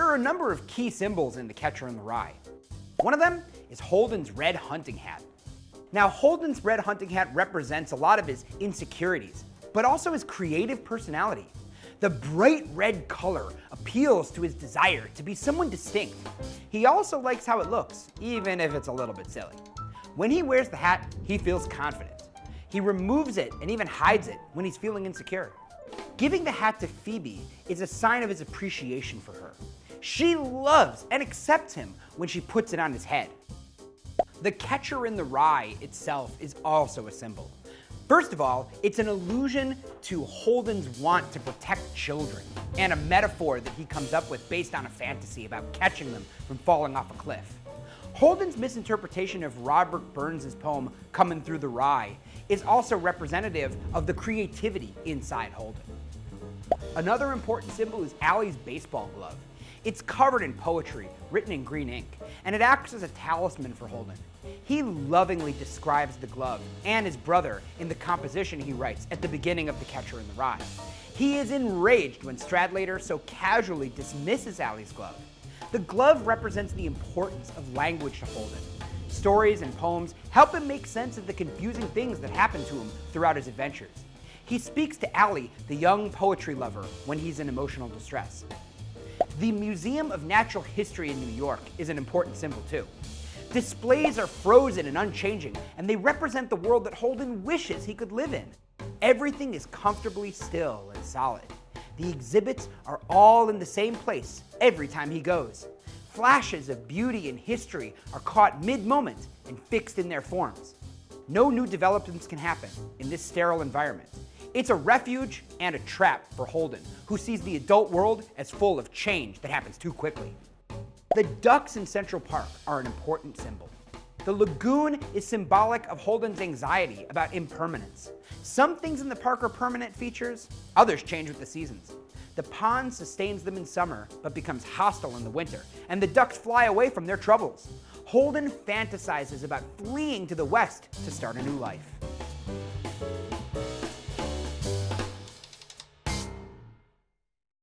There are a number of key symbols in The Catcher in the Rye. One of them is Holden's red hunting hat. Now, Holden's red hunting hat represents a lot of his insecurities, but also his creative personality. The bright red color appeals to his desire to be someone distinct. He also likes how it looks, even if it's a little bit silly. When he wears the hat, he feels confident. He removes it and even hides it when he's feeling insecure. Giving the hat to Phoebe is a sign of his appreciation for her. She loves and accepts him when she puts it on his head. The Catcher in the Rye itself is also a symbol. First of all, it's an allusion to Holden's want to protect children, and a metaphor that he comes up with based on a fantasy about catching them from falling off a cliff. Holden's misinterpretation of Robert Burns' poem, Comin' Through the Rye, is also representative of the creativity inside Holden. Another important symbol is Allie's baseball glove. It's covered in poetry, written in green ink, and it acts as a talisman for Holden. He lovingly describes the glove and his brother in the composition he writes at the beginning of The Catcher in the Rye. He is enraged when Stradlater so casually dismisses Allie's glove. The glove represents the importance of language to Holden. Stories and poems help him make sense of the confusing things that happen to him throughout his adventures. He speaks to Allie, the young poetry lover, when he's in emotional distress. The Museum of Natural History in New York is an important symbol too. Displays are frozen and unchanging, and they represent the world that Holden wishes he could live in. Everything is comfortably still and solid. The exhibits are all in the same place every time he goes. Flashes of beauty and history are caught mid-moment and fixed in their forms. No new developments can happen in this sterile environment. It's a refuge and a trap for Holden, who sees the adult world as full of change that happens too quickly. The ducks in Central Park are an important symbol. The lagoon is symbolic of Holden's anxiety about impermanence. Some things in the park are permanent features, others change with the seasons. The pond sustains them in summer, but becomes hostile in the winter, and the ducks fly away from their troubles. Holden fantasizes about fleeing to the west to start a new life.